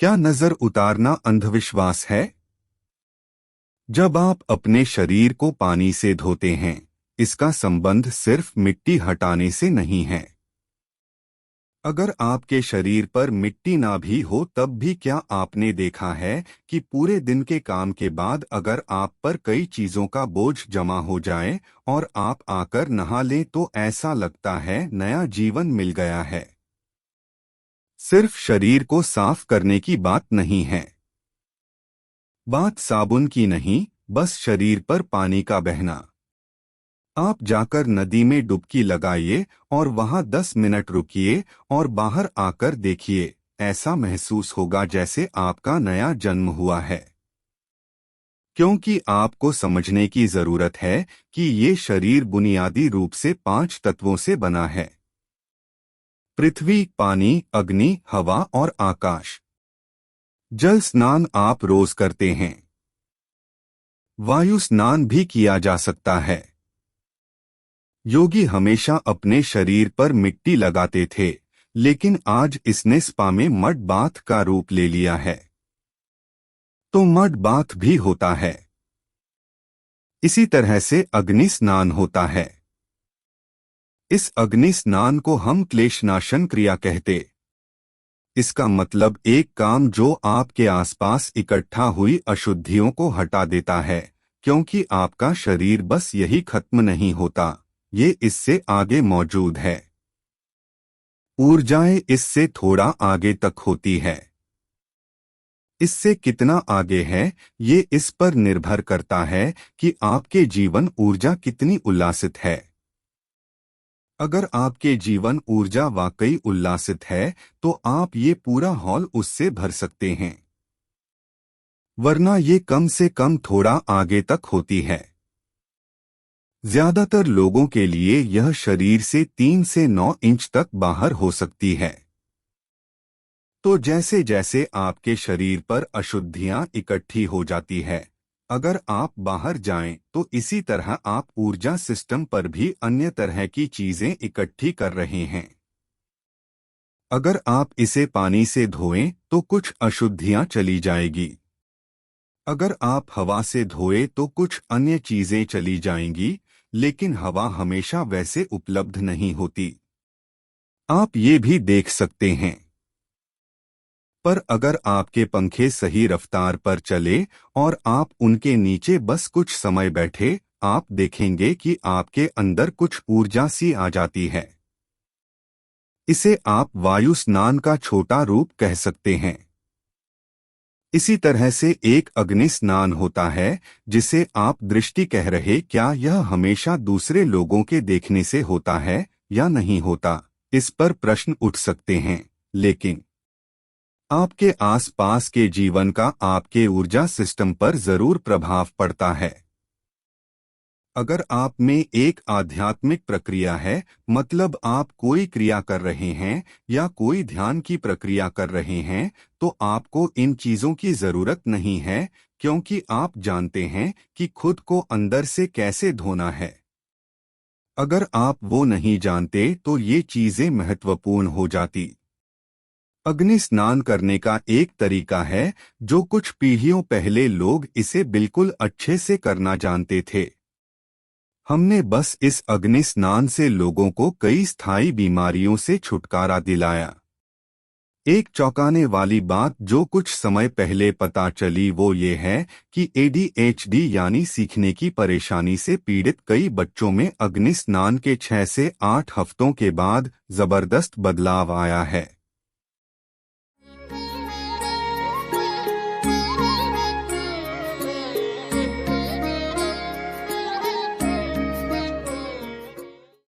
क्या नजर उतारना अंधविश्वास है? जब आप अपने शरीर को पानी से धोते हैं, इसका संबंध सिर्फ मिट्टी हटाने से नहीं है। अगर आपके शरीर पर मिट्टी ना भी हो तब भी क्या आपने देखा है कि पूरे दिन के काम के बाद अगर आप पर कई चीजों का बोझ जमा हो जाए और आप आकर नहा लें तो ऐसा लगता है नया जीवन मिल गया है। सिर्फ शरीर को साफ करने की बात नहीं है। बात साबुन की नहीं, बस शरीर पर पानी का बहना। आप जाकर नदी में डुबकी लगाइए और वहां 10 मिनट रुकिए और बाहर आकर देखिए, ऐसा महसूस होगा जैसे आपका नया जन्म हुआ है। क्योंकि आपको समझने की जरूरत है कि ये शरीर बुनियादी रूप से 5 तत्वों से बना है: पृथ्वी, पानी, अग्नि, हवा और आकाश। जल स्नान आप रोज करते हैं। वायु स्नान भी किया जा सकता है। योगी हमेशा अपने शरीर पर मिट्टी लगाते थे, लेकिन आज इसने स्पा में मड बाथ का रूप ले लिया है। तो मड बाथ भी होता है। इसी तरह से अग्नि स्नान होता है। इस अग्नि स्नान को हम क्लेशनाशन क्रिया कहते। इसका मतलब एक काम जो आपके आसपास इकट्ठा हुई अशुद्धियों को हटा देता है, क्योंकि आपका शरीर बस यही खत्म नहीं होता, ये इससे आगे मौजूद है। ऊर्जाएं इससे थोड़ा आगे तक होती है। इससे कितना आगे है, ये इस पर निर्भर करता है कि आपके जीवन ऊर्जा कितनी उल्लासित है। अगर आपके जीवन ऊर्जा वाकई उल्लासित है, तो आप ये पूरा हॉल उससे भर सकते हैं। वरना ये कम से कम थोड़ा आगे तक होती है। ज्यादातर लोगों के लिए यह शरीर से 3 से 9 इंच तक बाहर हो सकती है। तो जैसे जैसे आपके शरीर पर अशुद्धियां इकट्ठी हो जाती है, अगर आप बाहर जाएं तो इसी तरह आप ऊर्जा सिस्टम पर भी अन्य तरह की चीजें इकट्ठी कर रहे हैं। अगर आप इसे पानी से धोएं तो कुछ अशुद्धियां चली जाएगी। अगर आप हवा से धोएं तो कुछ अन्य चीजें चली जाएंगी, लेकिन हवा हमेशा वैसे उपलब्ध नहीं होती। आप ये भी देख सकते हैं। पर अगर आपके पंखे सही रफ्तार पर चले और आप उनके नीचे बस कुछ समय बैठे, आप देखेंगे कि आपके अंदर कुछ ऊर्जा सी आ जाती है। इसे आप वायु स्नान का छोटा रूप कह सकते हैं। इसी तरह से एक अग्नि स्नान होता है, जिसे आप दृष्टि कह रहे। क्या यह हमेशा दूसरे लोगों के देखने से होता है या नहीं होता, इस पर प्रश्न उठ सकते हैं, लेकिन आपके आसपास के जीवन का आपके ऊर्जा सिस्टम पर जरूर प्रभाव पड़ता है। अगर आप में एक आध्यात्मिक प्रक्रिया है, मतलब आप कोई क्रिया कर रहे हैं या कोई ध्यान की प्रक्रिया कर रहे हैं, तो आपको इन चीजों की जरूरत नहीं है, क्योंकि आप जानते हैं कि खुद को अंदर से कैसे धोना है। अगर आप वो नहीं जानते तो ये चीजें महत्वपूर्ण हो जाती। अग्नि स्नान करने का एक तरीका है जो कुछ पीढ़ियों पहले लोग इसे बिल्कुल अच्छे से करना जानते थे। हमने बस इस अग्नि स्नान से लोगों को कई स्थायी बीमारियों से छुटकारा दिलाया। एक चौंकाने वाली बात जो कुछ समय पहले पता चली वो ये है कि ADHD यानी सीखने की परेशानी से पीड़ित कई बच्चों में अग्नि स्नान के 6 से 8 हफ्तों के बाद जबरदस्त बदलाव आया है।